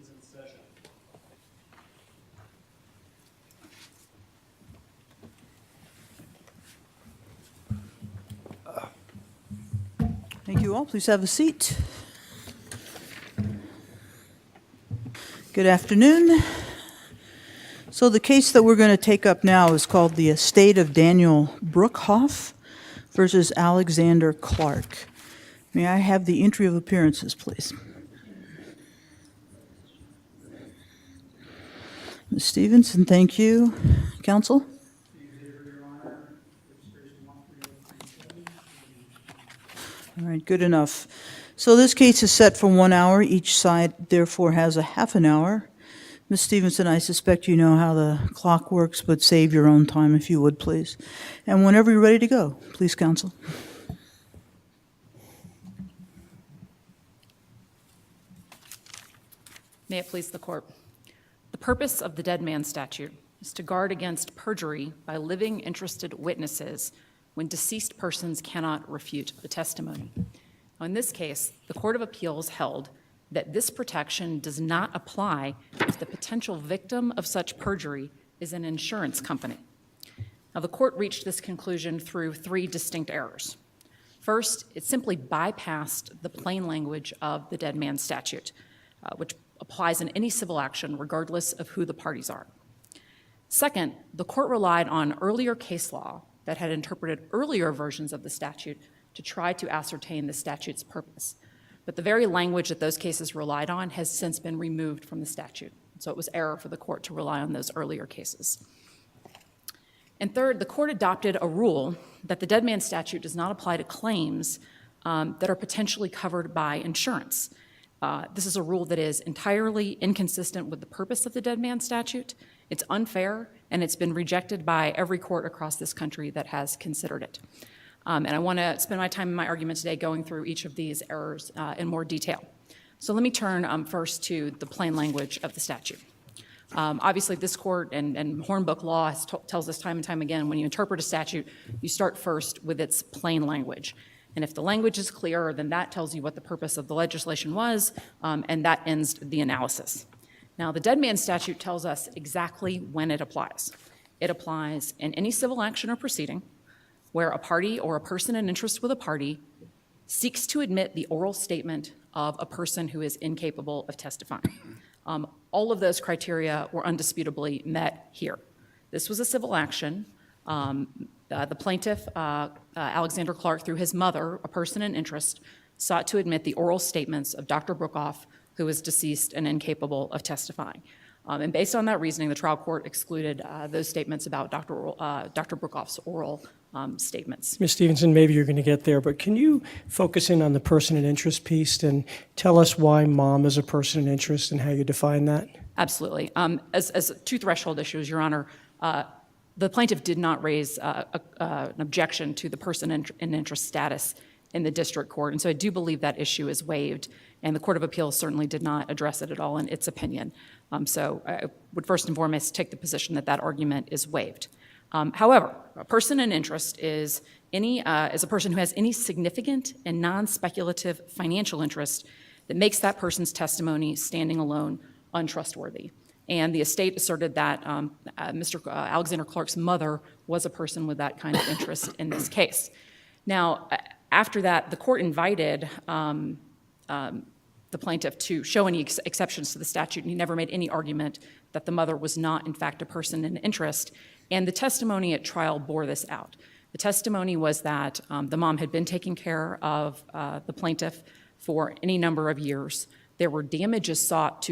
is in session. Thank you all. Please have a seat. Good afternoon. So the case that we're going to take up now is called the Estate of Daniel Brookoff versus Alexander Clark. May I have the entry of appearances, please? Ms. Stevenson, thank you. Counsel? All right, good enough. So this case is set for 1 hour. Each side, therefore, has a half an hour. Ms. Stevenson, I suspect you know how the clock works, but save your own time if you would, please. And whenever you're ready to go, please, counsel. May it please the court. The purpose of the dead man statute is to guard against perjury by living interested witnesses when deceased persons cannot refute the testimony. Now, in this case, the Court of Appeals held that this protection does not apply if the potential victim of such perjury is an insurance company. Now, the court reached this conclusion through 3 distinct errors. First, it simply bypassed the plain language of the dead man statute, which applies in any civil action regardless of who the parties are. Second, the court relied on earlier case law that had interpreted earlier versions of the statute to try to ascertain the statute's purpose. But the very language that those cases relied on has since been removed from the statute. So it was error for the court to rely on those earlier cases. And third, the court adopted a rule that the dead man statute does not apply to claims that are potentially covered by insurance. This is a rule that is entirely inconsistent with the purpose of the dead man statute. It's unfair, and it's been rejected by every court across this country that has considered it. And I want to spend my time in my argument today going through each of these errors in more detail. So let me turn first to the plain language of the statute. Obviously, this court and Hornbook law tells us time and time again, when you interpret a statute, you start first with its plain language. And if the language is clear, then that tells you what the purpose of the legislation was, and that ends the analysis. Now, the dead man statute tells us exactly when it applies. It applies in any civil action or proceeding where a party or a person in interest with a party seeks to admit the oral statement of a person who is incapable of testifying. All of those criteria were undisputably met here. This was a civil action. The plaintiff, Alexander Clark, through his mother, a person in interest, sought to admit the oral statements of Dr. Brookoff, who was deceased and incapable of testifying. And based on that reasoning, the trial court excluded those statements about Dr. Brookoff's oral statements. Ms. Stevenson, maybe you're going to get there, but can you focus in on the person in interest piece and tell us why mom is a person in interest and how you define that? Absolutely. As 2 threshold issues, Your Honor, the plaintiff did not raise an objection to the person in interest status in the district court, and so I do believe that issue is waived, and the Court of Appeals certainly did not address it at all in its opinion. So I would first and foremost take the position that that argument is waived. However, a person in interest is a person who has any significant and non-speculative financial interest that makes that person's testimony standing alone untrustworthy. And the estate asserted that Mr. Alexander Clark's mother was a person with that kind of interest in this case. Now, after that, the court invited the plaintiff to show any exceptions to the statute, and he never made any argument that the mother was not, in fact, a person in interest. And the testimony at trial bore this out. The testimony was that the mom had been taking care of the plaintiff for any number of years. There were damages sought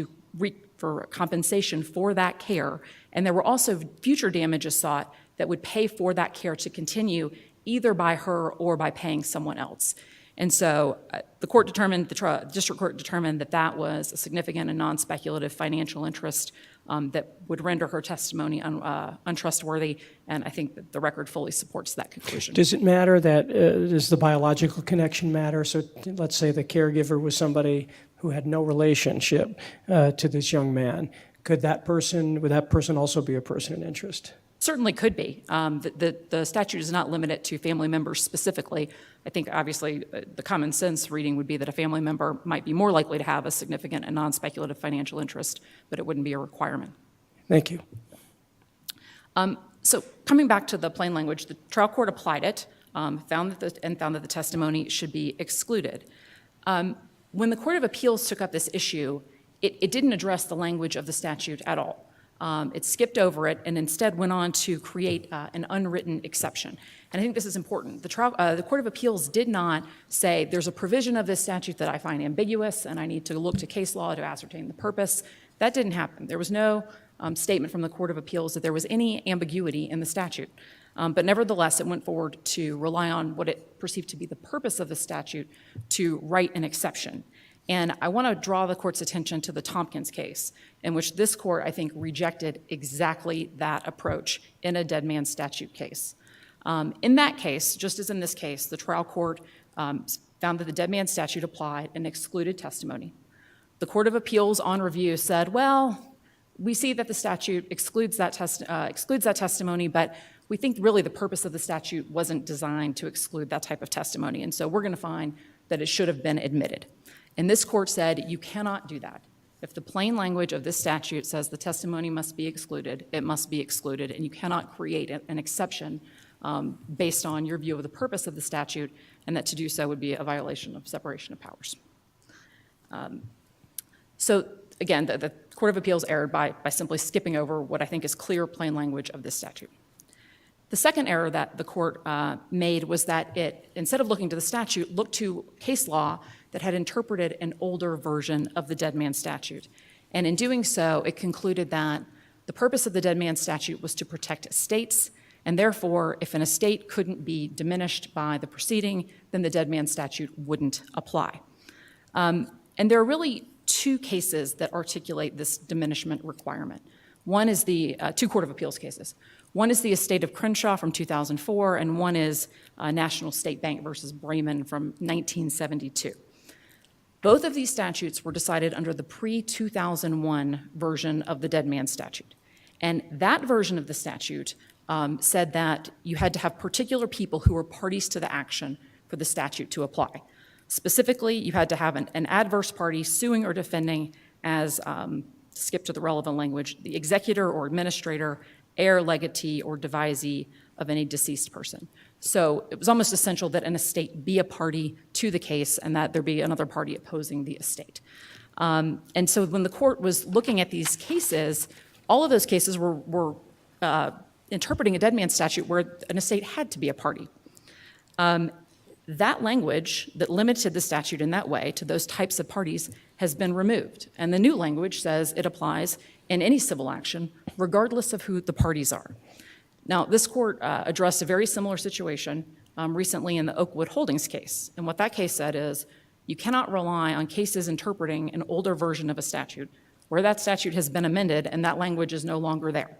for compensation for that care, and there were also future damages sought that would pay for that care to continue either by her or by paying someone else. And so the district court determined that that was a significant and non-speculative financial interest that would render her testimony untrustworthy, and I think that the record fully supports that conclusion. Does it matter that, does the biological connection matter? So let's say the caregiver was somebody who had no relationship to this young man. Would that person also be a person in interest? Certainly could be. The statute is not limited to family members specifically. I think obviously the common sense reading would be that a family member might be more likely to have a significant and non-speculative financial interest, but it wouldn't be a requirement. Thank you. So coming back to the plain language, the trial court applied it, found that the testimony should be excluded. When the Court of Appeals took up this issue, it didn't address the language of the statute at all. It skipped over it and instead went on to create an unwritten exception. And I think this is important. The Court of Appeals did not say there's a provision of this statute that I find ambiguous and I need to look to case law to ascertain the purpose. That didn't happen. There was no statement from the Court of Appeals that there was any ambiguity in the statute. But nevertheless, it went forward to rely on what it perceived to be the purpose of the statute to write an exception. And I want to draw the court's attention to the Tompkins case, in which this court, I think, rejected exactly that approach in a dead man statute case. In that case, just as in this case, the trial court found that the dead man statute applied and excluded testimony. The Court of Appeals on review said, well, we see that the statute excludes that testimony, but we think really the purpose of the statute wasn't designed to exclude that type of testimony, and so we're going to find that it should have been admitted. And this court said, you cannot do that. If the plain language of this statute says the testimony must be excluded, it must be excluded, and you cannot create an exception based on your view of the purpose of the statute, and that to do so would be a violation of separation of powers. So again, the Court of Appeals erred by simply skipping over what I think is clear plain language of this statute. The second error that the court made was that it, instead of looking to the statute, looked to case law that had interpreted an older version of the dead man statute. And in doing so, it concluded that the purpose of the dead man statute was to protect estates, and therefore, if an estate couldn't be diminished by the proceeding, then the dead man statute wouldn't apply. And there are really two cases that articulate this diminishment requirement. One is the two Court of Appeals cases. One is the estate of Crenshaw from 2004, and one is National State Bank versus Bremen from 1972. Both of these statutes were decided under the pre-2001 version of the dead man statute. And that version of the statute said that you had to have particular people who were parties to the action for the statute to apply. Specifically, you had to have an adverse party suing or defending as, skip to the relevant language, the executor or administrator, heir, legatee, or devisee of any deceased person. So it was almost essential that an estate be a party to the case and that there be another party opposing the estate. And so when the court was looking at these cases, all of those cases were interpreting a dead man statute where an estate had to be a party. That language that limited the statute in that way to those types of parties has been removed. And the new language says it applies in any civil action, regardless of who the parties are. Now, this court addressed a very similar situation recently in the Oakwood Holdings case. And what that case said is, you cannot rely on cases interpreting an older version of a statute where that statute has been amended and that language is no longer there.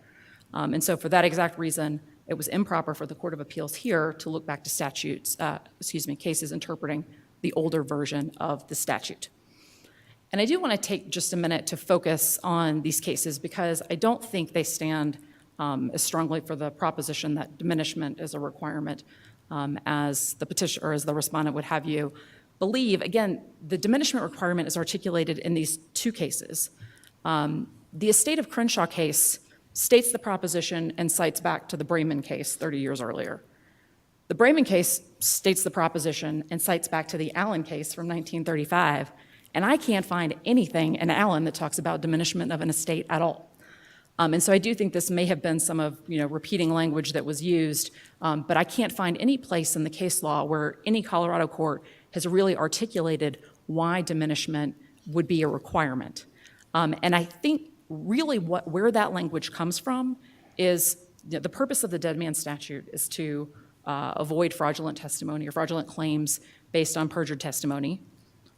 And so for that exact reason, it was improper for the Court of Appeals here to look back to cases interpreting the older version of the statute. And I do want to take just a minute to focus on these cases because I don't think they stand as strongly for the proposition that diminishment is a requirement as the petitioner or as the respondent would have you believe. Again, the diminishment requirement is articulated in these two cases. The estate of Crenshaw case states the proposition and cites back to the Bremen case 30 years earlier. The Bremen case states the proposition and cites back to the Allen case from 1935, and I can't find anything in Allen that talks about diminishment of an estate at all. And so I do think this may have been some of repeating language that was used, but I can't find any place in the case law where any Colorado court has really articulated why diminishment would be a requirement. And I think really where that language comes from is the purpose of the dead man statute is to avoid fraudulent testimony or fraudulent claims based on perjured testimony.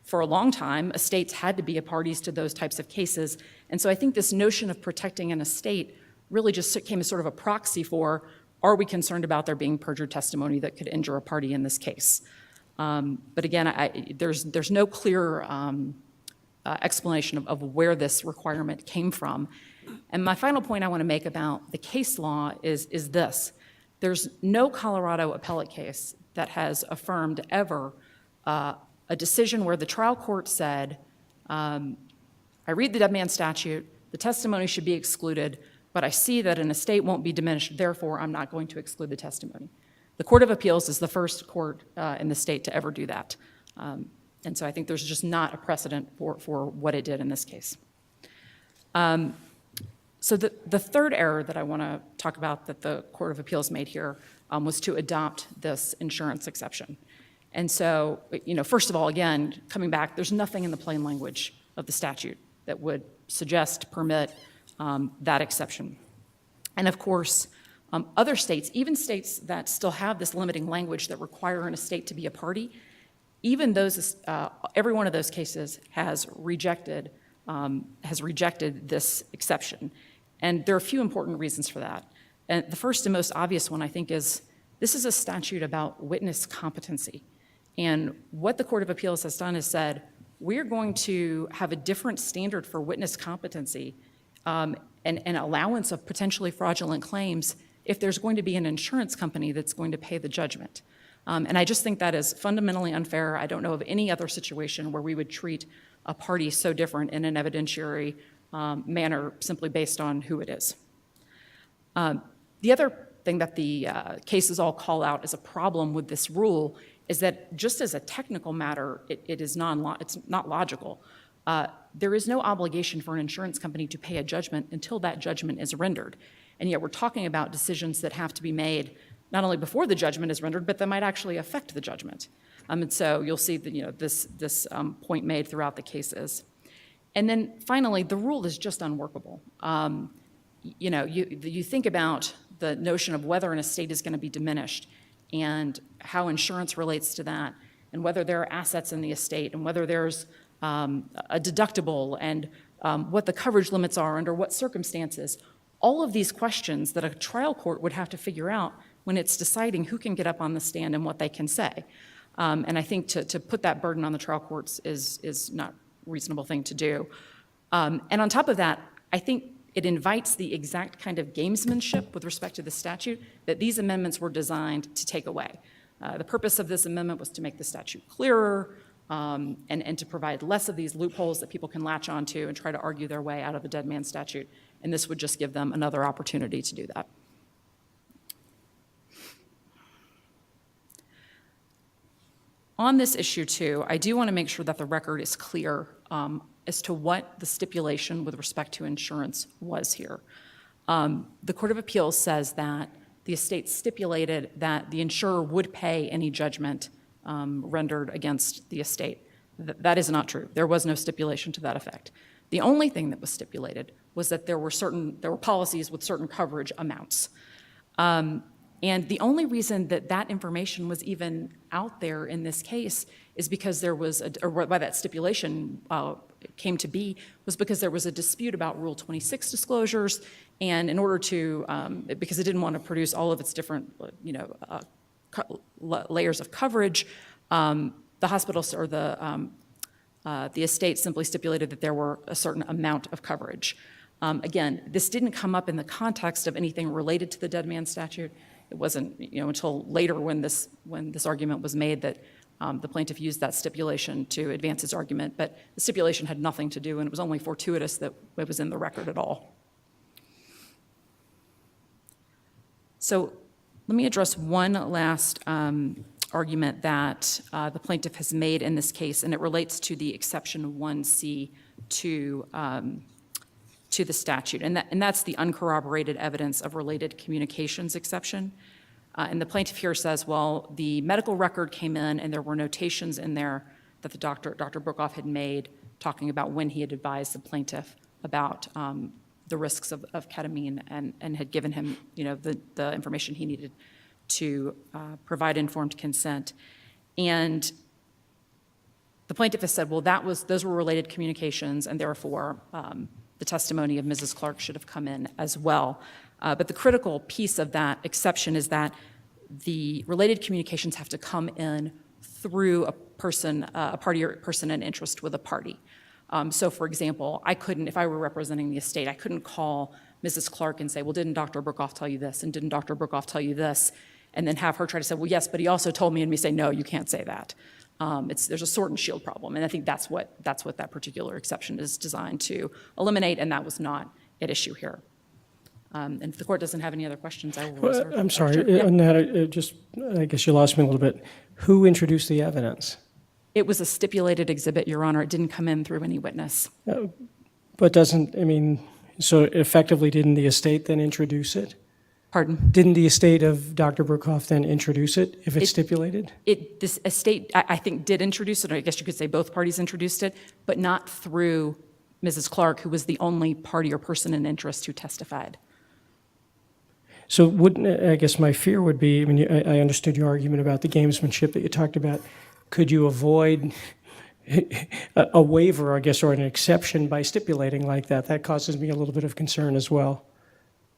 For a long time, estates had to be parties to those types of cases. And so I think this notion of protecting an estate really just came as sort of a proxy for, are we concerned about there being perjured testimony that could injure a party in this case? But again, there's no clear explanation of where this requirement came from. And my final point I want to make about the case law is this. There's no Colorado appellate case that has affirmed ever a decision where the trial court said, I read the dead man statute, the testimony should be excluded, but I see that an estate won't be diminished, therefore I'm not going to exclude the testimony. The Court of Appeals is the first court in the state to ever do that. And so I think there's just not a precedent for what it did in this case. So the third error that I want to talk about that the Court of Appeals made here was to adopt this insurance exception. And so, first of all, again, coming back, there's nothing in the plain language of the statute that would suggest, permit that exception. And of course, other states, even states that still have this limiting language that require an estate to be a party, even those, every one of those cases has rejected this exception. And there are a few important reasons for that. And the first and most obvious one, I think, is this is a statute about witness competency. And what the Court of Appeals has done is said, we're going to have a different standard for witness competency and allowance of potentially fraudulent claims if there's going to be an insurance company that's going to pay the judgment. And I just think that is fundamentally unfair. I don't know of any other situation where we would treat a party so different in an evidentiary manner simply based on who it is. The other thing that the cases all call out as a problem with this rule is that just as a technical matter, it's not logical. There is no obligation for an insurance company to pay a judgment until that judgment is rendered. And yet we're talking about decisions that have to be made not only before the judgment is rendered, but that might actually affect the judgment. And so you'll see that, this point made throughout the cases. And then finally, the rule is just unworkable. You think about the notion of whether an estate is going to be diminished and how insurance relates to that, and whether there are assets in the estate, and whether there's a deductible, and what the coverage limits are under what circumstances. All of these questions that a trial court would have to figure out when it's deciding who can get up on the stand and what they can say. And I think to put that burden on the trial courts is not a reasonable thing to do. And on top of that, I think it invites the exact kind of gamesmanship with respect to the statute that these amendments were designed to take away. The purpose of this amendment was to make the statute clearer and to provide less of these loopholes that people can latch onto and try to argue their way out of the dead man statute. And this would just give them another opportunity to do that. On this issue, too, I do want to make sure that the record is clear as to what the stipulation with respect to insurance was here. The Court of Appeals says that the estate stipulated that the insurer would pay any judgment rendered against the estate. That is not true. There was no stipulation to that effect. The only thing that was stipulated was that there were policies with certain coverage amounts. And the only reason that that information was even out there in this case is because there was, or why that stipulation came to be, was because there was a dispute about Rule 26 disclosures, and in order to, because it didn't want to produce all of its different, layers of coverage, the hospital or the estate simply stipulated that there were a certain amount of coverage. Again, this didn't come up in the context of anything related to the dead man statute. It wasn't, until later when this argument was made that the plaintiff used that stipulation to advance his argument, but the stipulation had nothing to do, and it was only fortuitous that it was in the record at all. So let me address one last argument that the plaintiff has made in this case, and it relates to the exception 1C to the statute, and that's the uncorroborated evidence of related communications exception. And the plaintiff here says, well, the medical record came in and there were notations in there that the Dr. Brookoff had made talking about when he had advised the plaintiff about the risks of ketamine and had given him, the information he needed to provide informed consent. And the plaintiff has said, well, those were related communications, and therefore the testimony of Mrs. Clark should have come in as well. But the critical piece of that exception is that the related communications have to come in through a party or person in interest with a party. So for example, I couldn't, if I were representing the estate, I couldn't call Mrs. Clark and say, well, didn't Dr. Brookoff tell you this? And didn't Dr. Brookoff tell you this? And then have her try to say, well, yes, but he also told me, and me say, no, you can't say that. There's a sword and shield problem, and I think that's what that particular exception is designed to eliminate, and that was not at issue here. And if the court doesn't have any other questions, I will reserve. I'm sorry, Yeah. on that, I guess you lost me a little bit. Who introduced the evidence? It was a stipulated exhibit, Your Honor. It didn't come in through any witness. But so effectively, didn't the estate then introduce it? Pardon? Didn't the estate of Dr. Brookoff then introduce it if it's stipulated? This estate, I think, did introduce it, or I guess you could say both parties introduced it, but not through Mrs. Clark, who was the only party or person in interest who testified. So I guess my fear would be, I understood your argument about the gamesmanship that you talked about. Could you avoid a waiver, I guess, or an exception by stipulating like that? That causes me a little bit of concern as well.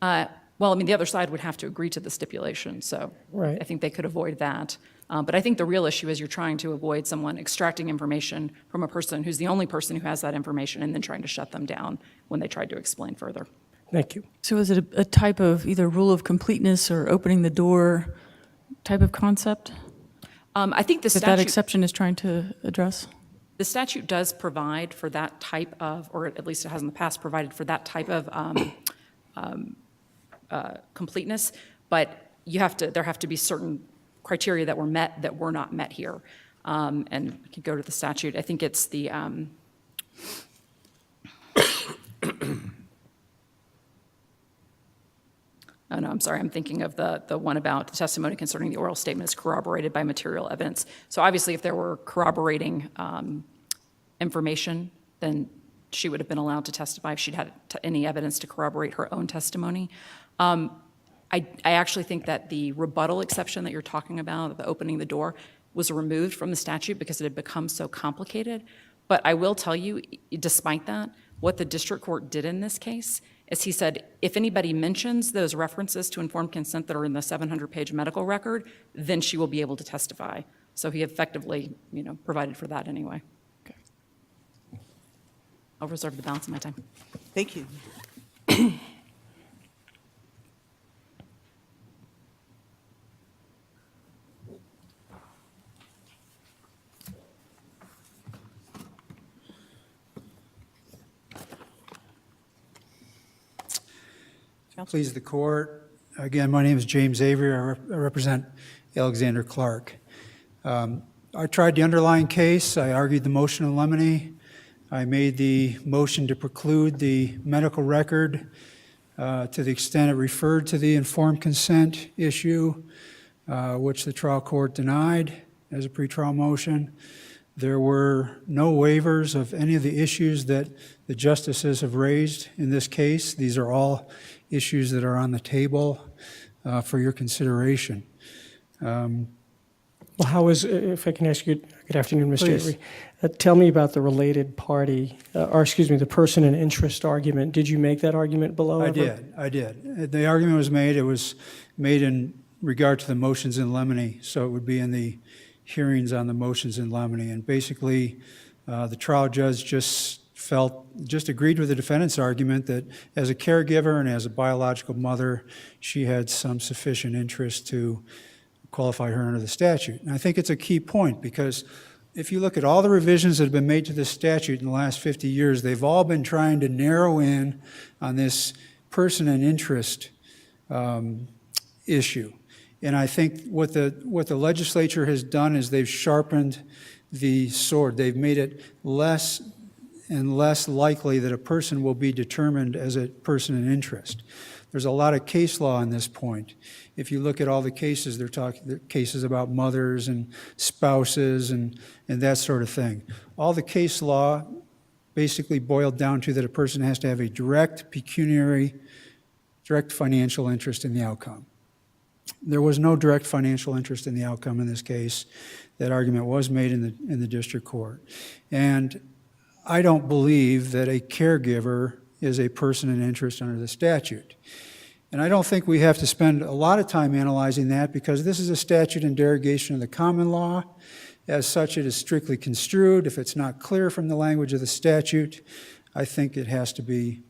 Well, the other side would have to agree to the stipulation, so Right. I think they could avoid that. But I think the real issue is you're trying to avoid someone extracting information from a person who's the only person who has that information and then trying to shut them down when they tried to explain further. Thank you. So is it a type of either rule of completeness or opening the door type of concept I think the that exception is trying to address? The statute does provide for that type of, or at least it has in the past provided for that type of completeness, but there have to be certain criteria that were met that were not met here. And I can go to the statute. I think it's the oh, no, I'm sorry. I'm thinking of the one about the testimony concerning the oral statement is corroborated by material evidence. So obviously, if there were corroborating information, then she would have been allowed to testify if she'd had any evidence to corroborate her own testimony. I actually think that the rebuttal exception that you're talking about, the opening the door, was removed from the statute because it had become so complicated. But I will tell you, despite that, what the district court did in this case is he said, if anybody mentions those references to informed consent that are in the 700-page medical record, then she will be able to testify. So he effectively, provided for that anyway. Okay. I'll reserve the balance of my time. Thank you. Please the court. Again, my name is James Avery. I represent Alexander Clark. I tried the underlying case. I argued the motion in limine. I made the motion to preclude the medical record to the extent it referred to the informed consent issue, which the trial court denied as a pretrial motion. There were no waivers of any of the issues that the justices have raised in this case. These are all issues that are on the table for your consideration. Well, if I can ask you, good afternoon, Mr. Please. Avery. Tell me about the related party, the person in interest argument. Did you make that argument below? I did. The argument was made. It was made in regard to the motions in limine, so it would be in the hearings on the motions in limine. And basically, the trial judge just agreed with the defendant's argument that as a caregiver and as a biological mother, she had some sufficient interest to qualify her under the statute. And I think it's a key point because if you look at all the revisions that have been made to this statute in the last 50 years, they've all been trying to narrow in on this person in interest issue. And I think what the legislature has done is they've sharpened the sword. They've made it less and less likely that a person will be determined as a person in interest. There's a lot of case law on this point. If you look at all the cases, they're cases about mothers and spouses and that sort of thing. All the case law basically boiled down to that a person has to have a direct financial interest in the outcome. There was no direct financial interest in the outcome in this case. That argument was made in the district court. And I don't believe that a caregiver is a person in interest under the statute. And I don't think we have to spend a lot of time analyzing that because this is a statute in derogation of the common law, As such, it is strictly construed. If it's not clear from the language of the statute, I think it has to be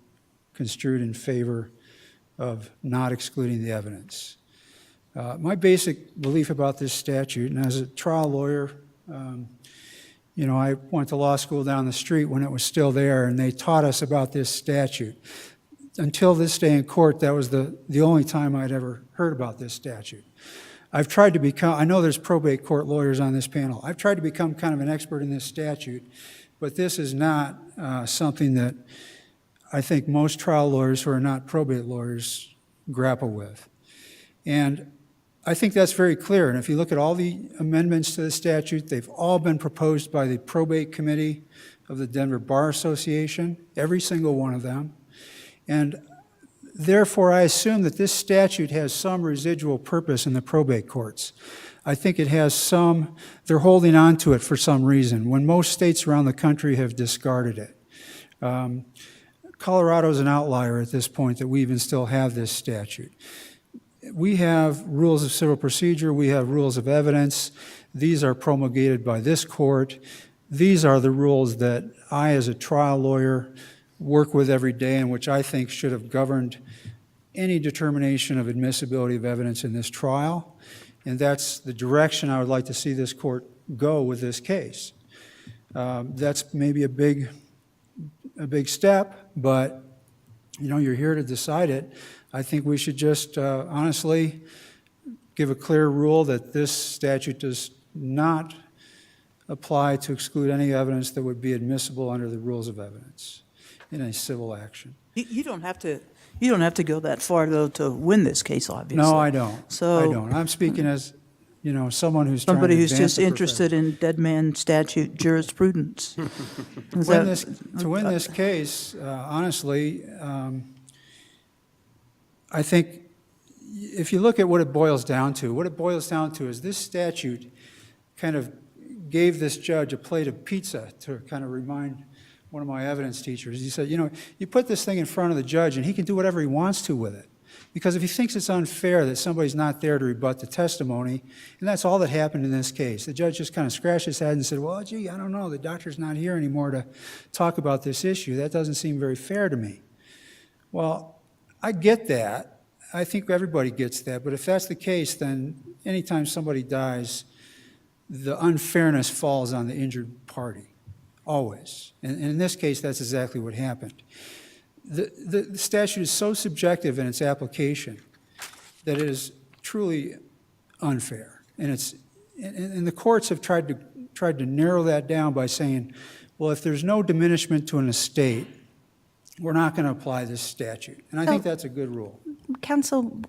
construed in favor of not excluding the evidence. My basic belief about this statute, and as a trial lawyer, you know, I went to law school down the street when it was still there, and they taught us about this statute. Until this day in court, that was the only time I'd ever heard about this statute. I've tried to become, I know there's probate court lawyers on this panel, I've tried to become kind of an expert in this statute, but this is not something that I think most trial lawyers who are not probate lawyers grapple with. And I think that's very clear. And if you look at all the amendments to the statute, they've all been proposed by the probate committee of the Denver Bar Association, every single one of them. And therefore, I assume that this statute has some residual purpose in the probate courts. I think it has some, they're holding on to it for some reason, when most states around the country have discarded it. Colorado's an outlier at this point that we even still have this statute. We have rules of civil procedure, we have rules of evidence. These are promulgated by this court. These are the rules that I, as a trial lawyer, work with every day and which I think should have governed any determination of admissibility of evidence in this trial. And that's the direction I would like to see this court go with this case. That's maybe a big step, but you know, you're here to decide it. I think we should just honestly give a clear rule that this statute does not apply to exclude any evidence that would be admissible under the rules of evidence in a civil action. You don't have to go that far, though, to win this case, obviously. No, I don't. So I don't. I'm speaking as, you know, someone who's trying to somebody who's advance just the interested in dead man statute jurisprudence. To win this case, honestly, I think if you look at what it boils down to, is this statute kind of gave this judge a plate of pizza, to kind of remind one of my evidence teachers. He said, you know, you put this thing in front of the judge and he can do whatever he wants to with it. Because if he thinks it's unfair that somebody's not there to rebut the testimony, and that's all that happened in this case. The judge just kind of scratched his head and said, well, gee, I don't know, the doctor's not here anymore to talk about this issue. That doesn't seem very fair to me. Well, I get that. I think everybody gets that. But if that's the case, then anytime somebody dies, the unfairness falls on the injured party, always. And in this case, that's exactly what happened. The statute is so subjective in its application that it is truly unfair. And the courts have tried to narrow that down by saying, well, if there's no diminishment to an estate, we're not going to apply this statute. And I think that's a good rule. Counsel,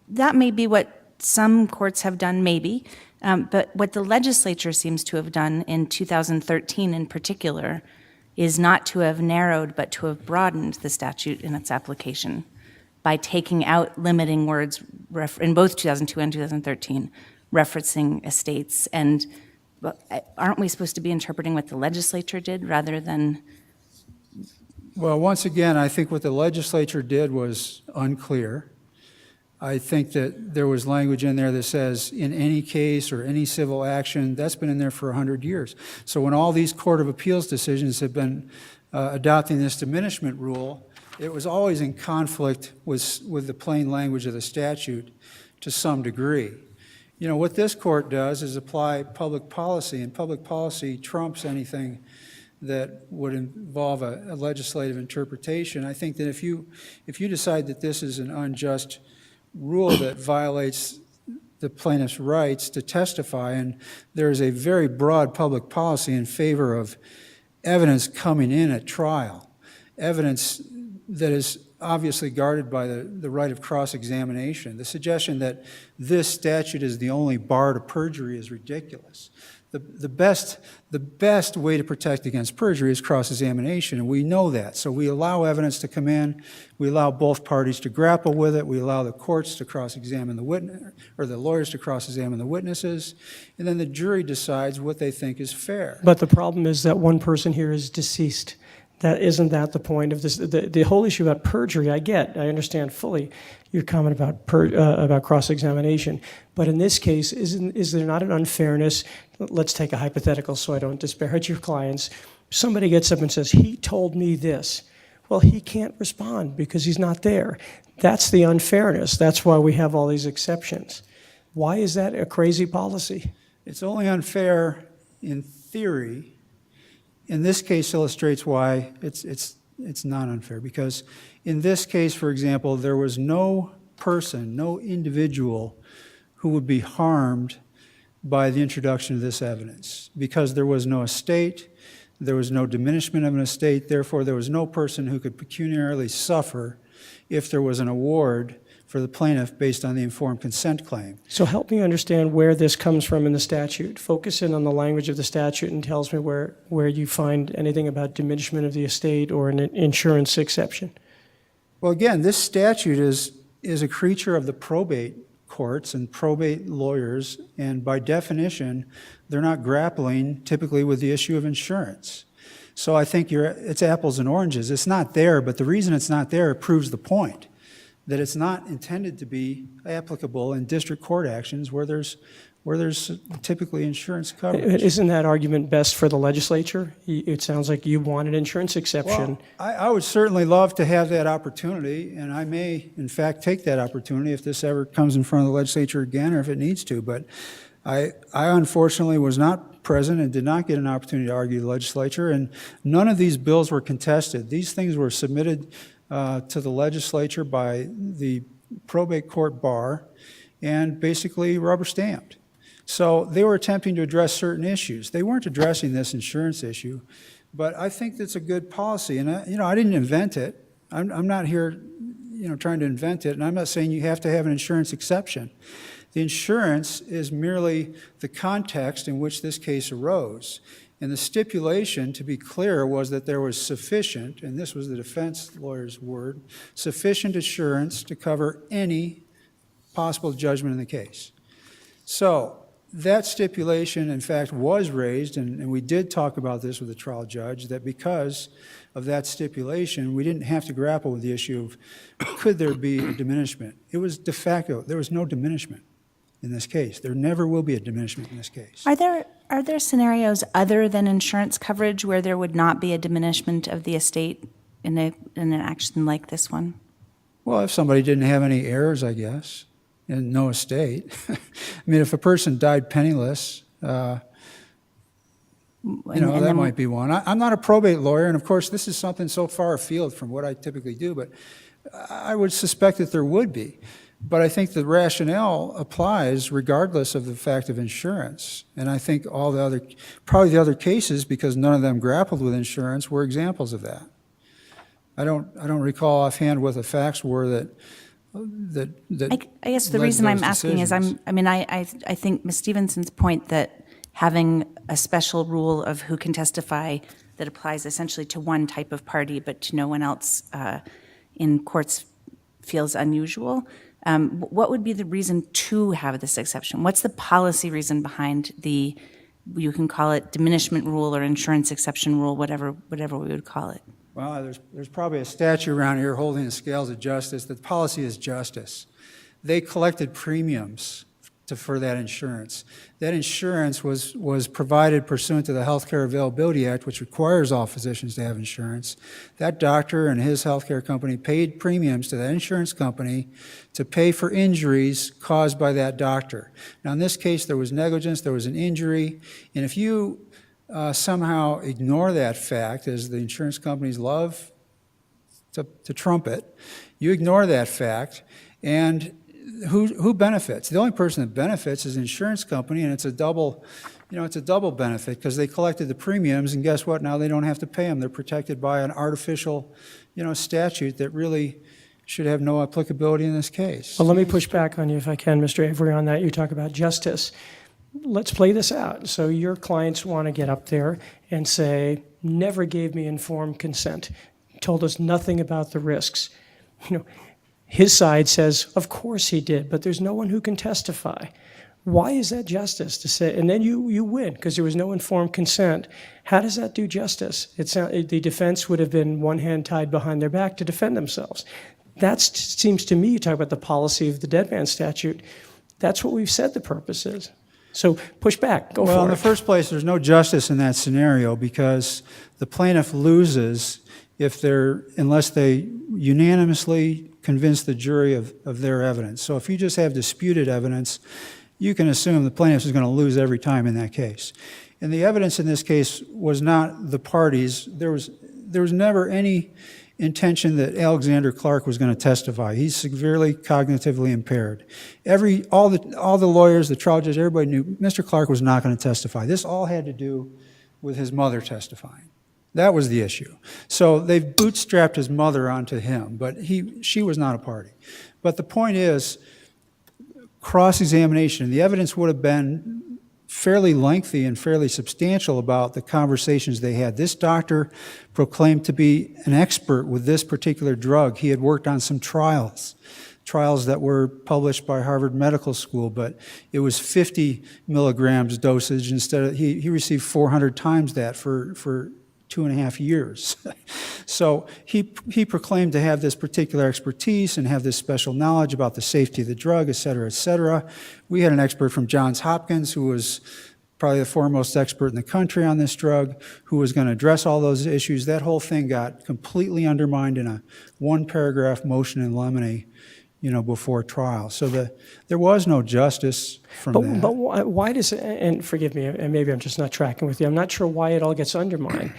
that may be what some courts have done, maybe, but what the legislature seems to have done in 2013 in particular is not to have narrowed, but to have broadened the statute in its application by taking out limiting words in both 2002 and 2013, referencing estates. And aren't we supposed to be interpreting what the legislature did rather than? Well, once again, I think what the legislature did was unclear. I think that there was language in there that says, in any case or any civil action, that's been in there for 100 years. So when all these Court of Appeals decisions have been adopting this diminishment rule, it was always in conflict with the plain language of the statute to some degree. You know, what this court does is apply public policy, and public policy trumps anything that would involve a legislative interpretation. I think that if you decide that this is an unjust rule that violates the plaintiff's rights to testify, and there is a very broad public policy in favor of evidence coming in at trial, evidence that is obviously guarded by the right of cross-examination. The suggestion that this statute is the only bar to perjury is ridiculous. The best way to protect against perjury is cross-examination, and we know that. So we allow evidence to come in, we allow both parties to grapple with it, we allow the courts to cross-examine the witness, or the lawyers to cross-examine the witnesses, and then the jury decides what they think is fair. But the problem is that one person here is deceased. Isn't that the point of this? The whole issue about perjury, I understand fully your comment about cross-examination. But in this case, is there not an unfairness? Let's take a hypothetical so I don't disparage your clients. Somebody gets up and says, he told me this. Well, he can't respond because he's not there. That's the unfairness. That's why we have all these exceptions. Why is that a crazy policy? It's only unfair in theory. In this case illustrates why it's not unfair, because in this case, for example, there was no person, no individual who would be harmed by the introduction of this evidence, because there was no estate, there was no diminishment of an estate, therefore there was no person who could pecuniarily suffer if there was an award for the plaintiff based on the informed consent claim. So help me understand where this comes from in the statute. Focus in on the language of the statute and tells me where you find anything about diminishment of the estate or an insurance exception. Well, again, this statute is a creature of the probate courts and probate lawyers, and by definition, they're not grappling typically with the issue of insurance. So I think it's apples and oranges. It's not there, but the reason it's not there proves the point, that it's not intended to be applicable in district court actions where there's typically insurance coverage. Isn't that argument best for the legislature? It sounds like you want an insurance exception. Well, I would certainly love to have that opportunity, and I may, in fact, take that opportunity if this ever comes in front of the legislature again or if it needs to. But I unfortunately was not present and did not get an opportunity to argue the legislature, and none of these bills were contested. These things were submitted to the legislature by the probate court bar and basically rubber stamped. So they were attempting to address certain issues. They weren't addressing this insurance issue, but I think that's a good policy. And I didn't invent it. I'm not here, trying to invent it. And I'm not saying you have to have an insurance exception. The insurance is merely the context in which this case arose. And the stipulation, to be clear, was that there was sufficient, and this was the defense lawyer's word, sufficient assurance to cover any possible judgment in the case. So that stipulation, in fact, was raised, and we did talk about this with the trial judge, that because of that stipulation, we didn't have to grapple with the issue of could there be a diminishment. It was de facto. There was no diminishment in this case. There never will be a diminishment in this case. Are there scenarios other than insurance coverage where there would not be a diminishment of the estate in an action like this one? Well, if somebody didn't have any heirs, I guess, and no estate. I mean, if a person died penniless, that might be one. I'm not a probate lawyer, and of course, this is something so far afield from what I typically do, but I would suspect that there would be. But I think the rationale applies regardless of the fact of insurance. And I think probably the other cases, because none of them grappled with insurance, were examples of that. I don't recall offhand what the facts were that I guess the led reason to I'm those asking is decisions. I think Ms. Stevenson's point that having a special rule of who can testify that applies essentially to one type of party but to no one else in courts feels unusual. What would be the reason to have this exception? What's the policy reason behind you can call it diminishment rule or insurance exception rule, whatever we would call it? Well, there's probably a statue around here holding the scales of justice. The policy is justice. They collected premiums for that insurance. That insurance was provided pursuant to the Health Care Availability Act, which requires all physicians to have insurance. That doctor and his healthcare company paid premiums to that insurance company to pay for injuries caused by that doctor. Now, in this case, there was negligence, there was an injury, and if you somehow ignore that fact, as the insurance companies love to trumpet, you ignore that fact, and who benefits? The only person that benefits is the insurance company, and it's a double benefit because they collected the premiums, and guess what? Now they don't have to pay them. They're protected by an artificial, statute that really should have no applicability in this case. Well, let me push back on you if I can, Mr. Avery, on that. You talk about justice. Let's play this out. So your clients want to get up there and say, never gave me informed consent, told us nothing about the risks. His side says, of course he did, but there's no one who can testify. Why is that justice to say, and then you win because there was no informed consent? How does that do justice? The defense would have been one hand tied behind their back to defend themselves. That seems to me, you talk about the policy of the dead man statute, that's what we've said the purpose is. So push back, go Well, for in it. the first place, there's no justice in that scenario because the plaintiff loses unless they unanimously convince the jury of their evidence. So if you just have disputed evidence, you can assume the plaintiff is going to lose every time in that case. And the evidence in this case was not the parties. There was never any intention that Alexander Clark was going to testify. He's severely cognitively impaired. All the lawyers, the trial judge, everybody knew Mr. Clark was not going to testify. This all had to do with his mother testifying. That was the issue. So they've bootstrapped his mother onto him, but she was not a party. But the point is, cross-examination, the evidence would have been fairly lengthy and fairly substantial about the conversations they had. This doctor proclaimed to be an expert with this particular drug. He had worked on some trials that were published by Harvard Medical School, but it was 50 milligrams dosage instead of, he received 400 times that for 2.5 years. So he proclaimed to have this particular expertise and have this special knowledge about the safety of the drug, et cetera, et cetera. We had an expert from Johns Hopkins who was probably the foremost expert in the country on this drug, who was going to address all those issues. That whole thing got completely undermined in a one-paragraph motion in limine, before trial. So there was no justice from that. But why does, and forgive me, and maybe I'm just not tracking with you, I'm not sure why it all gets undermined.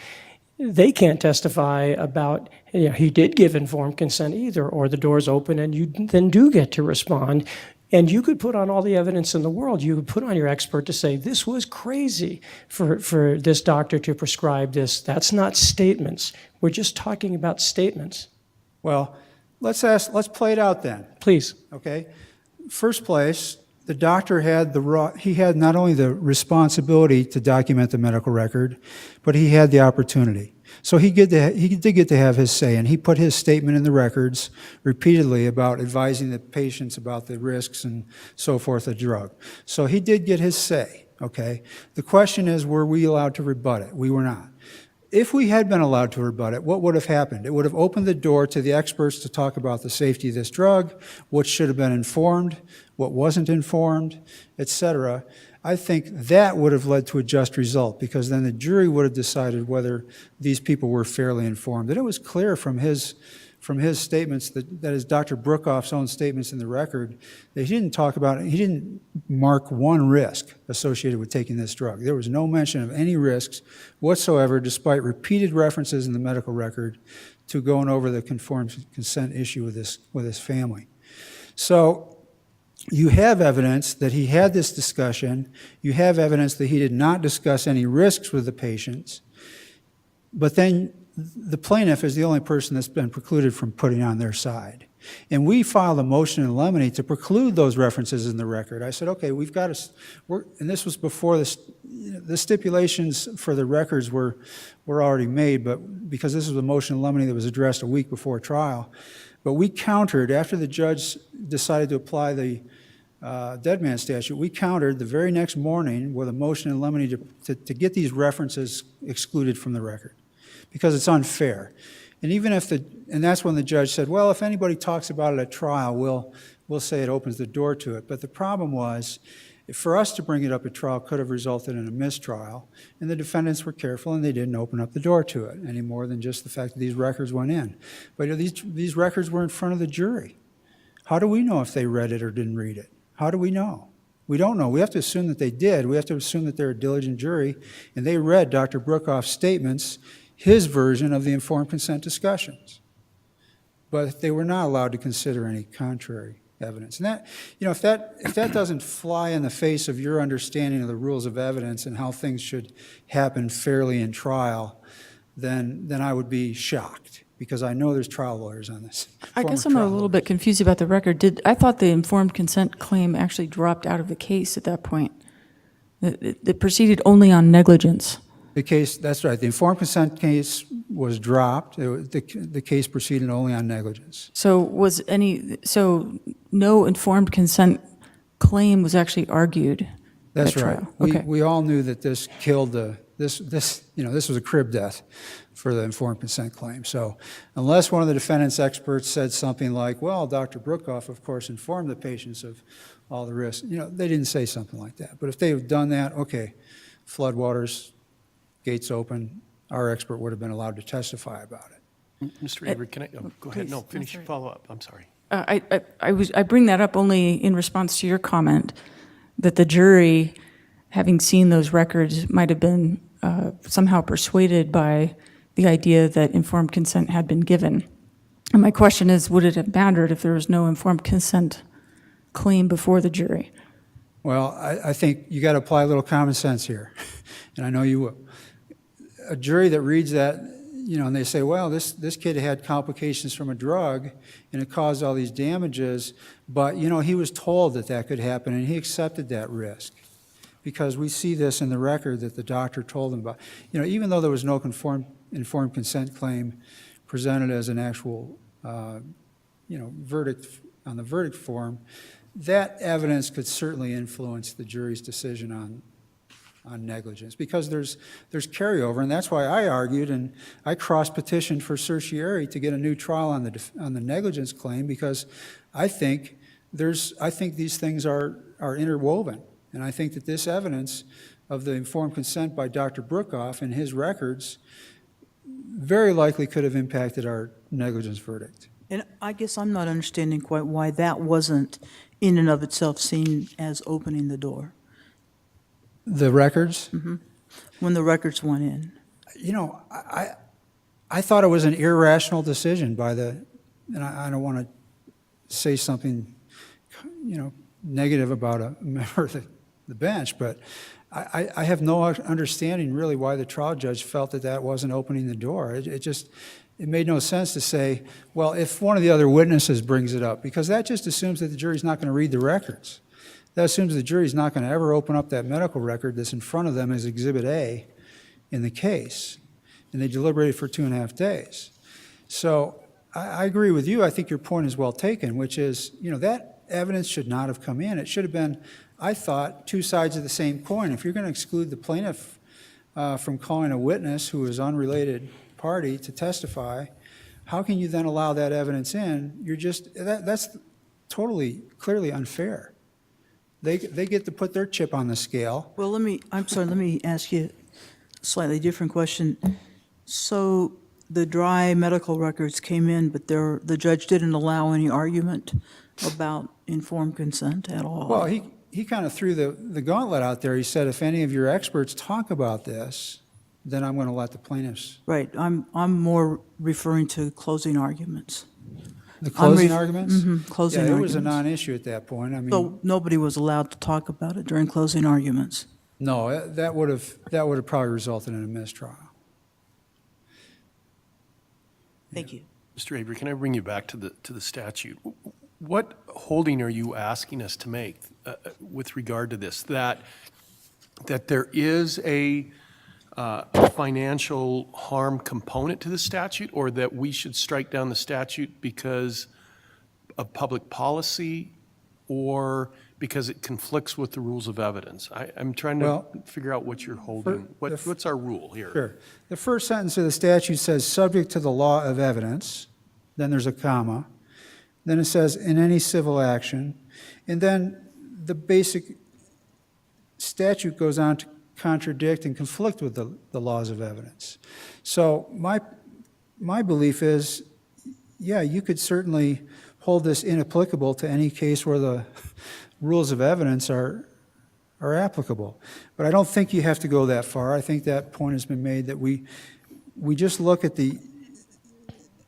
They can't testify about, he did give informed consent either, or the door's open and you then do get to respond. And you could put on all the evidence in the world. You could put on your expert to say, this was crazy for this doctor to prescribe this. That's not statements. We're just talking about statements. Well, let's play it out then. Please. Okay? First place, the doctor had not only the responsibility to document the medical record, but he had the opportunity. So he did get to have his say, and he put his statement in the records repeatedly about advising the patients about the risks and so forth of the drug. So he did get his say, okay? The question is, were we allowed to rebut it? We were not. If we had been allowed to rebut it, what would have happened? It would have opened the door to the experts to talk about the safety of this drug, what should have been informed, what wasn't informed, et cetera. I think that would have led to a just result, because then the jury would have decided whether these people were fairly informed. And it was clear from his statements, that is Dr. Brookoff's own statements in the record, that he didn't mark one risk associated with taking this drug. There was no mention of any risks whatsoever, despite repeated references in the medical record to going over the informed consent issue with this family. So you have evidence that he had this discussion. You have evidence that he did not discuss any risks with the patients. But then the plaintiff is the only person that's been precluded from putting on their side. And we filed a motion in limine to preclude those references in the record. I said, okay, we've got to, and this was before the stipulations for the records were already made, but because this was a motion in limine that was addressed a week before trial. But we countered, after the judge decided to apply the dead man statute, we countered the very next morning with a motion in limine to get these references excluded from the record, because it's unfair. And and that's when the judge said, well, if anybody talks about it at trial, we'll say it opens the door to it. But the problem was, for us to bring it up at trial could have resulted in a mistrial, and the defendants were careful and they didn't open up the door to it any more than just the fact that these records went in. But these records were in front of the jury. How do we know if they read it or didn't read it? How do we know? We don't know. We have to assume that they did. We have to assume that they're a diligent jury, and they read Dr. Brookoff's statements, his version of the informed consent discussions. But they were not allowed to consider any contrary evidence. And that, if that doesn't fly in the face of your understanding of the rules of evidence and how things should happen fairly in trial, then I would be shocked, because I know there's trial lawyers on this. I guess I'm a little bit confused about the record. I thought the informed consent claim actually dropped out of the case at that point. It proceeded only on negligence. The case, that's right. The informed consent case was dropped. The case proceeded only on negligence. So no informed consent claim was actually argued That's at right. trial. We, Okay. we all knew that this killed this was a crib death for the informed consent claim. So unless one of the defendant's experts said something like, well, Dr. Brookoff, of course, informed the patients of all the risks, they didn't say something like that. But if they had done that, okay, floodwaters, gates open, our expert would have been allowed to testify about it. Mr. Avery, can I, go ahead. No, please. finish your follow-up. I'm sorry. I bring that up only in response to your comment that the jury, having seen those records, might have been somehow persuaded by the idea that informed consent had been given. And my question is, would it have mattered if there was no informed consent claim before the jury? Well, I think you got to apply a little common sense here, and I know you will. A jury that reads that, and they say, well, this kid had complications from a drug, and it caused all these damages, but, he was told that could happen, and he accepted that risk. Because we see this in the record that the doctor told him about. Even though there was no informed consent claim presented as an actual, verdict on the verdict form, that evidence could certainly influence the jury's decision on negligence, because there's carryover, and that's why I argued and I cross-petitioned for certiorari to get a new trial on the negligence claim, because I think these things are interwoven. And I think that this evidence of the informed consent by Dr. Brookoff and his records very likely could have impacted our negligence verdict. And I guess I'm not understanding quite why that wasn't in and of itself seen as opening the door The records? when the records went in. I thought it was an irrational decision by and I don't want to say something, negative about a member of the bench, but I have no understanding really why the trial judge felt that wasn't opening the door. It made no sense to say, well, if one of the other witnesses brings it up, because that just assumes that the jury's not going to read the records. That assumes the jury's not going to ever open up that medical record that's in front of them as Exhibit A in the case. And they deliberated for 2.5 days. So I agree with you. I think your point is well taken, which is, that evidence should not have come in. It should have been, I thought, two sides of the same coin. If you're going to exclude the plaintiff from calling a witness who is unrelated party to testify, how can you then allow that evidence in? That's totally, clearly unfair. They get to put their chip on the scale. Well, let me ask you a slightly different question. So the dry medical records came in, but the judge didn't allow any argument about informed consent at all? Well, he kind of threw the gauntlet out there. He said, if any of your experts talk about this, then I'm going to let the plaintiffs. Right, I'm more referring to closing arguments. The closing ref- arguments? closing Yeah, it was a arguments. non-issue at that point. I mean, So nobody was allowed to talk about it during closing arguments? no, that would have probably resulted in a mistrial. Thank you. Mr. Avery, can I bring you back to the statute? What holding are you asking us to make with regard to this? That there is a financial harm component to the statute, or that we should strike down the statute because of public policy, or because it conflicts with the rules of evidence? I'm trying to Well, figure out what you're holding. What's our rule here? Sure. The first sentence of the statute says, subject to the law of evidence, then there's a comma, then it says, in any civil action, and then the basic statute goes on to contradict and conflict with the laws of evidence. So my belief is, yeah, you could certainly hold this inapplicable to any case where the rules of evidence are applicable. But I don't think you have to go that far. I think that point has been made that we just look at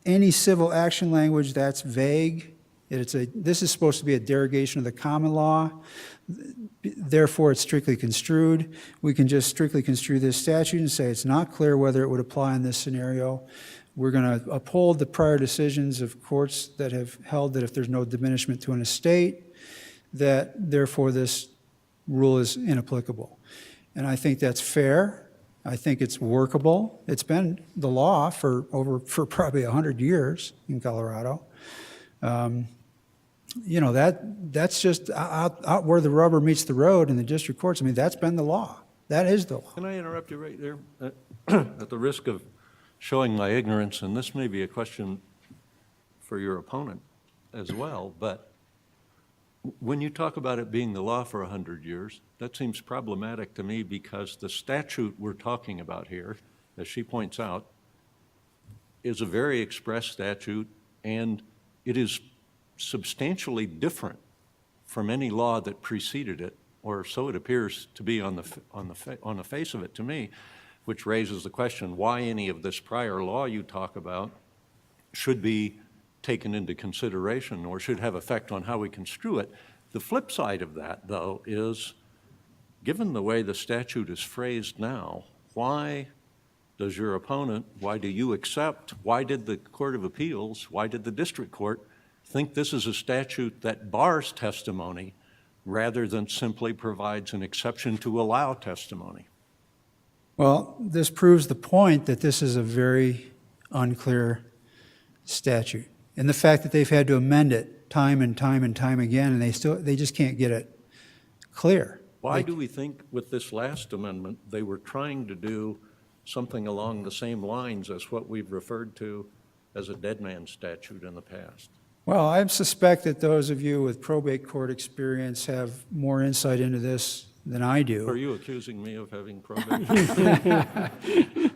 any civil action language that's vague. This is supposed to be a derogation of the common law. Therefore, it's strictly construed. We can just strictly construe this statute and say it's not clear whether it would apply in this scenario. We're going to uphold the prior decisions of courts that have held that if there's no diminishment to an estate, that therefore this rule is inapplicable. And I think that's fair. I think it's workable. It's been the law for probably 100 years in Colorado. you know, that's just out where the rubber meets the road in the district courts. I mean, that's been the law. That is the law. Can I interrupt you right there? At the risk of showing my ignorance, and this may be a question for your opponent as well, but when you talk about it being the law for 100 years, that seems problematic to me because the statute we're talking about here, as she points out, is a very express statute, and it is substantially different from any law that preceded it, or so it appears to be on the face of it to me, which raises the question why any of this prior law you talk about should be taken into consideration or should have effect on how we construe it. The flip side of that, though, is given the way the statute is phrased now, why does your opponent, why do you accept, why did the Court of Appeals, why did the district court think this is a statute that bars testimony rather than simply provides an exception to allow testimony? Well, this proves the point that this is a very unclear statute. And the fact that they've had to amend it time and time and time again, and they just can't get it clear. Why do we think with this last amendment they were trying to do something along the same lines as what we've referred to as a dead man statute in the past? Well, I suspect that those of you with probate court experience have more insight into this than I do. Are you accusing me of having probate?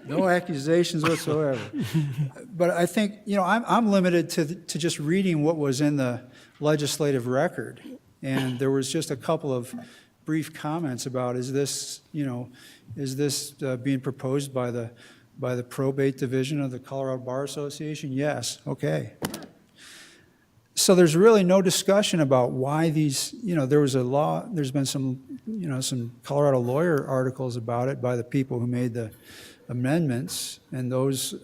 No accusations whatsoever. But I think, you know, I'm limited to just reading what was in the legislative record. And there was just a couple of brief comments about, is this being proposed by the probate division of the Colorado Bar Association? Yes, okay. So there's really no discussion about why these, you know, there was a law, there's been some Colorado lawyer articles about it by the people who made the amendments, and those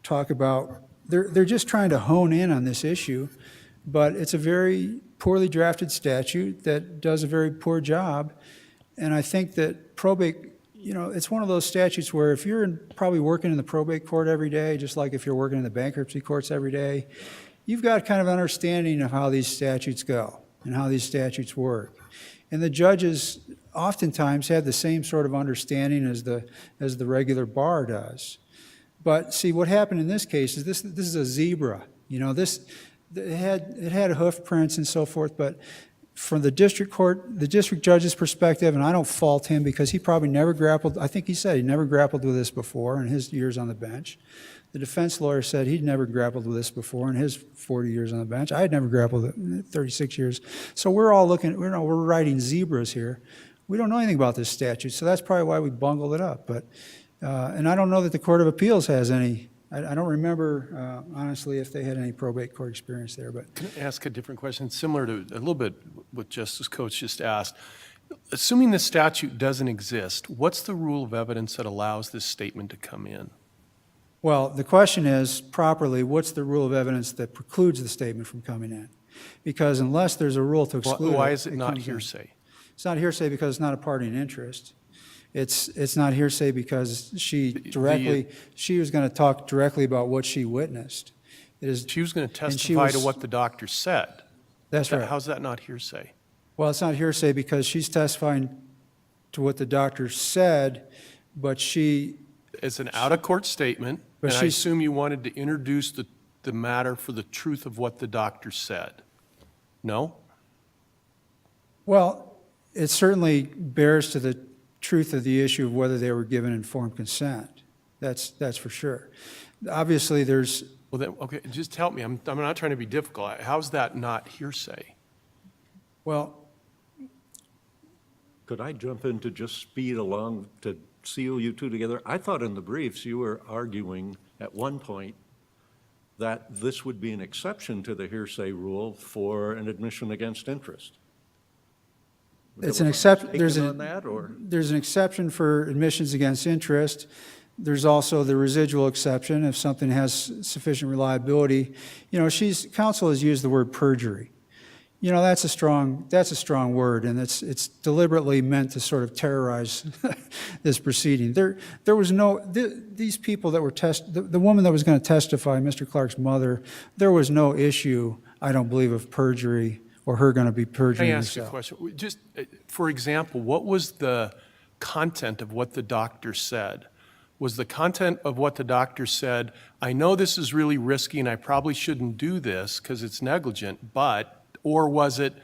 talk about, they're just trying to hone in on this issue, but it's a very poorly drafted statute that does a very poor job, and I think that probate, you know, it's one of those statutes where if you're probably working in the probate court every day, just like if you're working in the bankruptcy courts every day, you've got kind of an understanding of how these statutes go and how these statutes work. And the judges oftentimes have the same sort of understanding as the regular bar does. But see, what happened in this case is this is a zebra. You know, it had hoof prints and so forth, but from the district court, the district judge's perspective, and I don't fault him because he probably never grappled, I think he said he never grappled with this before in his years on the bench. The defense lawyer said he'd never grappled with this before in his 40 years on the bench. I had never grappled with it in 36 years. So we're all looking, we're writing zebras here. We don't know anything about this statute, so that's probably why we bungled it up. But, and I don't know that the Court of Appeals has any, I don't remember, honestly, if they had any probate court experience there. But Can I ask a different question, similar to a little bit what Justice Coates just asked? Assuming this statute doesn't exist, what's the rule of evidence that allows this statement to come in? well, the question is properly, what's the rule of evidence that precludes the statement from coming in? Because unless there's a rule to exclude Why is it not comes in. hearsay? It's not hearsay because it's not a party in interest. It's not hearsay because she was going to talk directly about what she witnessed. It is, She was going to and she testify to was- what the doctor said. That's right. How's that not hearsay? Well, it's not hearsay because she's testifying to what the doctor said, but she, It's an out-of-court statement, But and I she's- assume you wanted to introduce the matter for the truth of what the doctor said. No? well, it certainly bears to the truth of the issue of whether they were given informed consent. That's for sure. Obviously, there's, Well, then, okay, just help me. I'm not trying to be difficult. How's that not hearsay? well, Could I jump in to just speed along to seal you two together? I thought in the briefs you were arguing at one point that this would be an exception to the hearsay rule for an admission against interest. it's an exception, Taken on that, or? there's an exception for admissions against interest. There's also the residual exception if something has sufficient reliability. You know, counsel has used the word perjury. You know, that's a strong word, and it's deliberately meant to sort of terrorize this proceeding. There was no, these people that were the woman that was going to testify, Mr. Clark's mother, there was no issue I don't believe of perjury or her going to be Can I perjuring ask you a herself. question? Just, for example, what was the content of what the doctor said? Was the content of what the doctor said, I know this is really risky and I probably shouldn't do this because it's negligent, but, or was it,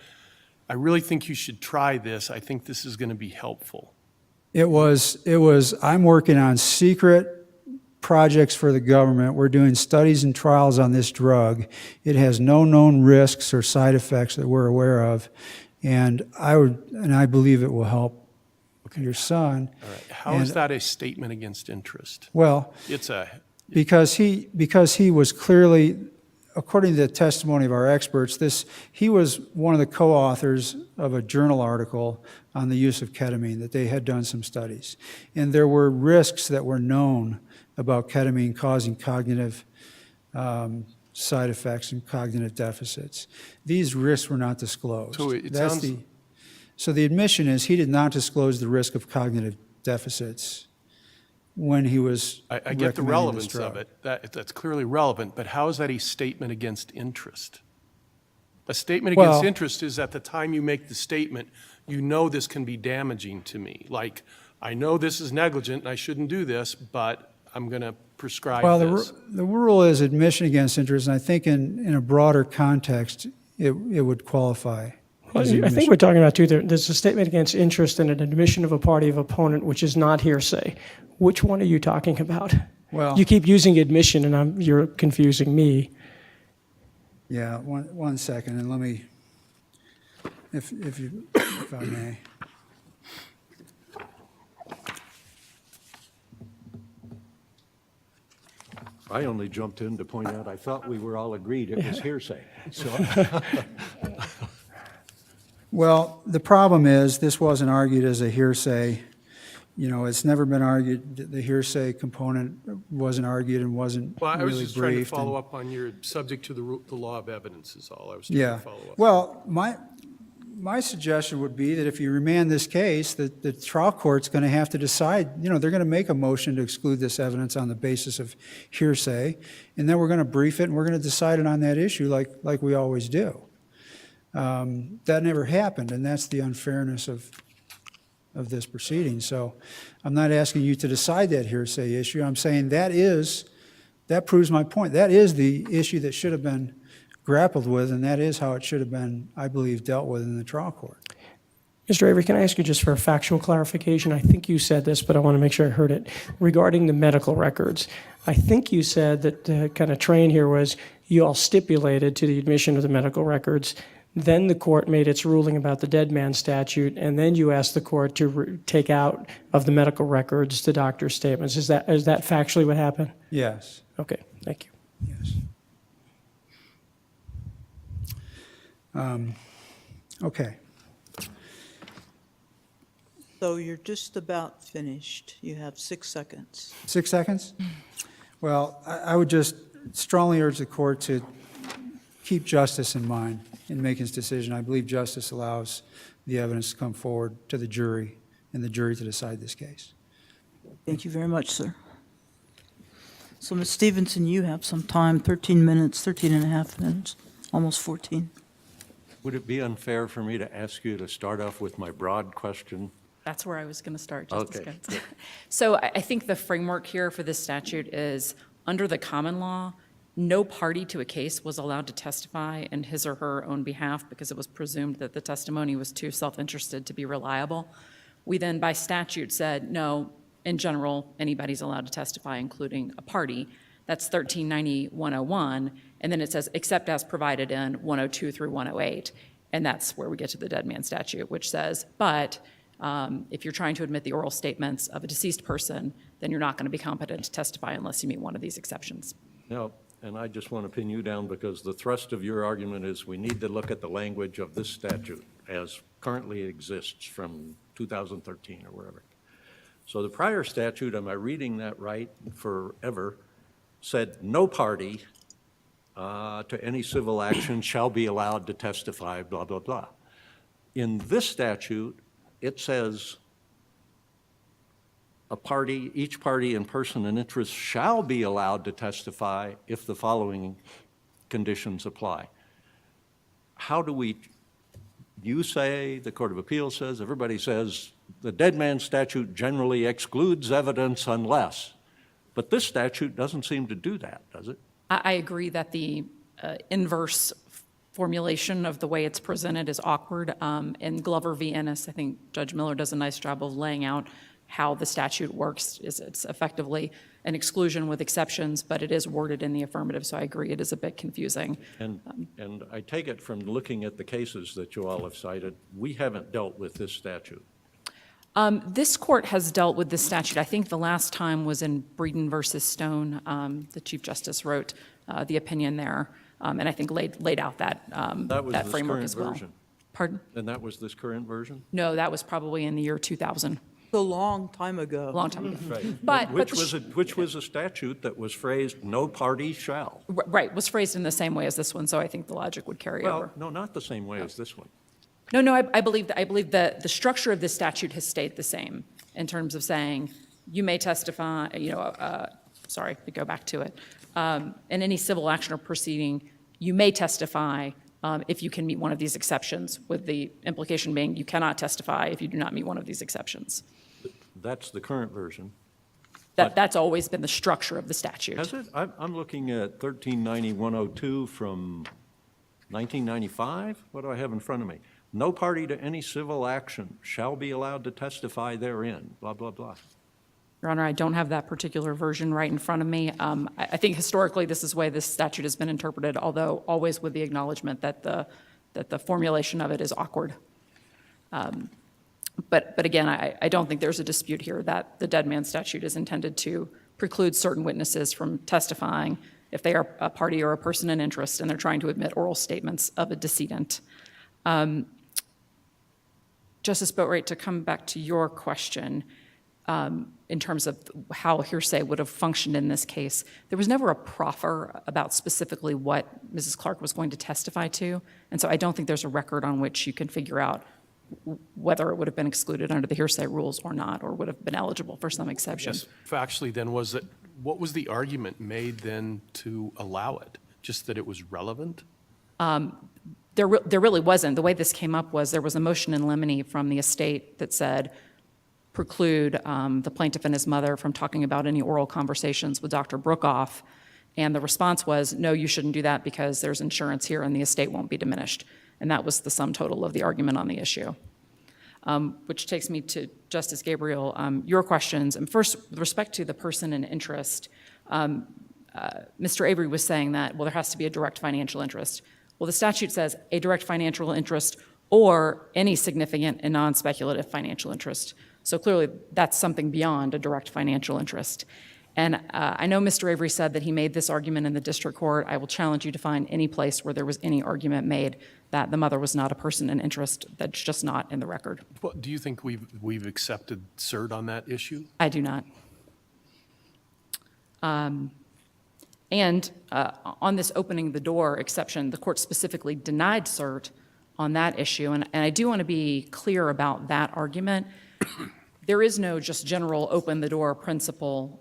I really think you should try this, I think this is going to be helpful? It was, I'm working on secret projects for the government. We're doing studies and trials on this drug. It has no known risks or side effects that we're aware of. And I believe it will help your son. All right. How is that a statement against interest? Well, It's a, because he was clearly, according to the testimony of our experts, he was one of the co-authors of a journal article on the use of ketamine, that they had done some studies. And there were risks that were known about ketamine causing cognitive side effects and cognitive deficits. These risks were not disclosed. So it sounds- So the admission is he did not disclose the risk of cognitive deficits when he was I get the recommending this relevance drug. of it. That's clearly relevant, but how is that a statement against interest? A statement against Well- interest is at the time you make the statement, you know this can be damaging to me. Like, I know this is negligent and I shouldn't do this, but I'm going to prescribe Well, this. the rule is admission against interest, and I think in a broader context, it would qualify. Well, as I admission. think we're talking about two. There's a statement against interest and an admission of a party of opponent, which is not hearsay. Which one are you talking about? Well- You keep using admission, and you're confusing me. Yeah, one second, and let me, if I may. I only jumped in to point out, I thought we were all agreed it was hearsay. So Well, the problem is, this wasn't argued as a hearsay. You know, it's never been argued, the hearsay component wasn't argued and wasn't Well, I was really just trying to briefed. follow up on your subject to the law of evidence is all I was trying Yeah. to follow up. Well, my suggestion would be that if you remand this case, that the trial court's going to have to decide, they're going to make a motion to exclude this evidence on the basis of hearsay, and then we're going to brief it and we're going to decide it on that issue like we always do. That never happened, and that's the unfairness of this proceeding. So I'm not asking you to decide that hearsay issue. I'm saying that proves my point. That is the issue that should have been grappled with, and that is how it should have been, I believe, dealt with in the trial court. Mr. Avery, can I ask you just for a factual clarification? I think you said this, but I want to make sure I heard it. Regarding the medical records, I think you said that the kind of train here was you all stipulated to the admission of the medical records. Then the court made its ruling about the dead man statute, and then you asked the court to take out of the medical records the doctor's statements. Is that factually what happened? Yes, Okay, thank you. yes. Okay. So you're just about finished. You have 6 seconds. 6 seconds? Well, I would just strongly urge the court to keep justice in mind in making its decision. I believe justice allows the evidence to come forward to the jury and the jury to decide this case. Thank you very much, sir. So, Ms. Stevenson, you have some time, 13 minutes, 13 and a half minutes, almost 14. would it be unfair for me to ask you to start off with my broad question? That's where I was going to start, Justice Okay, Gibbs. So I think the framework here for this statute is, under the common law, no party to a case was allowed to testify in his or her own behalf because it was presumed that the testimony was too self-interested to be reliable. We then, by statute, said, no, in general, anybody's allowed to testify, including a party. That's 1390-101, and then it says, except as provided in 102 through 108, and that's where we get to the dead man statute, which says, but if you're trying to admit the oral statements of a deceased person, then you're not going to be competent to testify unless you meet one of these exceptions. Now, and I just want to pin you down because the thrust of your argument is we need to look at the language of this statute as currently exists from 2013 or wherever. So the prior statute, am I reading that right, forever, said no party to any civil action shall be allowed to testify, blah, blah, blah. In this statute, it says a party, each party in person and interest shall be allowed to testify if the following conditions apply. how do we, you say, the Court of Appeals says, everybody says, the dead man statute generally excludes evidence unless, but this statute doesn't seem to do that, does it? I agree that the inverse formulation of the way it's presented is awkward. In Glover v. Ennis, I think Judge Miller does a nice job of laying out how the statute works. It's effectively an exclusion with exceptions, but it is worded in the affirmative, so I agree it is a bit confusing. And I take it from looking at the cases that you all have cited, we haven't dealt with this statute. This court has dealt with this statute. I think the last time was in Breeden versus Stone. The Chief Justice wrote the opinion there, and I think laid out that That was that this framework current as well. version. Pardon? And that was this current version? No, that was probably in the year 2000, A long time ago. a long time ago. Right. But Which was a statute that was phrased, no party shall. Right, was phrased in the same way as this one, so I think the logic would carry Well, over. no, not the same way as this one. No, I believe that the structure of this statute has stayed the same in terms of saying you may testify, sorry, to go back to it. In any civil action or proceeding, you may testify if you can meet one of these exceptions, with the implication being you cannot testify if you do not meet one of these exceptions. That's the current version. That's always been the structure of the statute. Has it? I'm looking at 1390-102 from 1995. What do I have in front of me? No party to any civil action shall be allowed to testify therein, blah, blah, blah. Your Honor, I don't have that particular version right in front of me. I think historically this is the way this statute has been interpreted, although always with the acknowledgement that the formulation of it is awkward. But again, I don't think there's a dispute here that the dead man statute is intended to preclude certain witnesses from testifying if they are a party or a person in interest and they're trying to admit oral statements of a decedent. Justice Boatwright, to come back to your question, in terms of how hearsay would have functioned in this case, there was never a proffer about specifically what Mrs. Clark was going to testify to, and so I don't think there's a record on which you can figure out whether it would have been excluded under the hearsay rules or not, or would have been eligible for some exception. Yes, factually then, what was the argument made then to allow it? Just that it was relevant? There really wasn't. The way this came up was there was a motion in limine from the estate that said preclude the plaintiff and his mother from talking about any oral conversations with Dr. Brookoff, and the response was, no, you shouldn't do that because there's insurance here and the estate won't be diminished. And that was the sum total of the argument on the issue. Which takes me to Justice Gabriel, your questions. And first, with respect to the person in interest, Mr. Avery was saying that, well, there has to be a direct financial interest. Well, the statute says a direct financial interest or any significant and non-speculative financial interest. So clearly, that's something beyond a direct financial interest. And I know Mr. Avery said that he made this argument in the district court. I will challenge you to find any place where there was any argument made that the mother was not a person in interest. That's just not in the record. Well, do you think we've accepted cert on that issue? I do not. And on this opening the door exception, the court specifically denied cert on that issue. And I do want to be clear about that argument. There is no just general open the door principle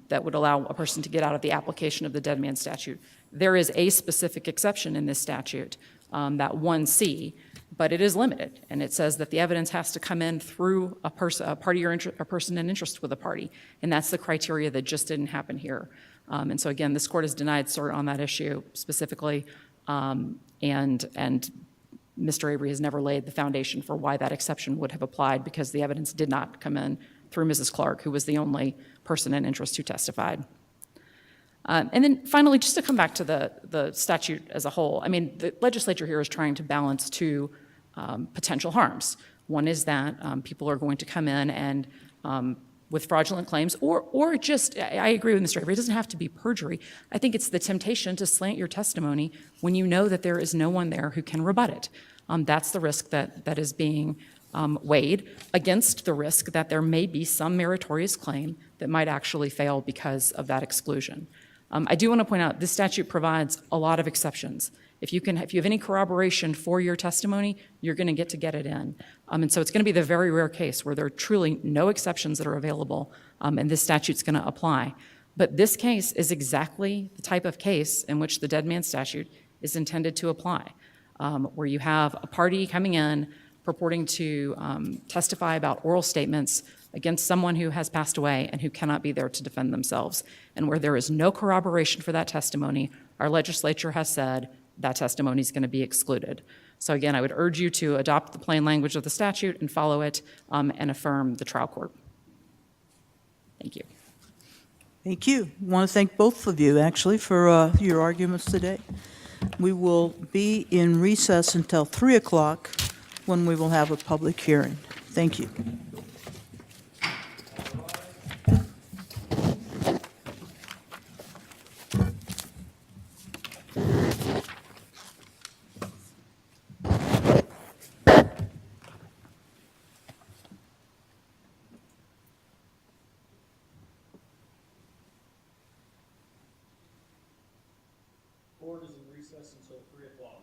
that would allow a person to get out of the application of the dead man statute. There is a specific exception in this statute, that 1C, but it is limited. And it says that the evidence has to come in through a party or a person in interest with a party. And that's the criteria that just didn't happen here. And so again, this court has denied cert on that issue specifically. And Mr. Avery has never laid the foundation for why that exception would have applied because the evidence did not come in through Mrs. Clark, who was the only person in interest who testified. And then finally, just to come back to the statute as a whole, I mean, the legislature here is trying to balance two potential harms. One is that people are going to come in and with fraudulent claims, or just, I agree with Mr. Avery, it doesn't have to be perjury. I think it's the temptation to slant your testimony when you know that there is no one there who can rebut it. That's the risk that is being weighed against the risk that there may be some meritorious claim that might actually fail because of that exclusion. I do want to point out this statute provides a lot of exceptions. If you have any corroboration for your testimony, you're going to get it in. And so it's going to be the very rare case where there are truly no exceptions that are available, and this statute's going to apply. But this case is exactly the type of case in which the dead man statute is intended to apply. where you have a party coming in purporting to testify about oral statements against someone who has passed away and who cannot be there to defend themselves. And where there is no corroboration for that testimony, our legislature has said that testimony is going to be excluded. So again, I would urge you to adopt the plain language of the statute and follow it and affirm the trial court. Thank you. Thank you. I want to thank both of you, actually, for your arguments today. We will be in recess until 3 o'clock, when we will have a public hearing. Thank you. Board is in recess until 3 o'clock.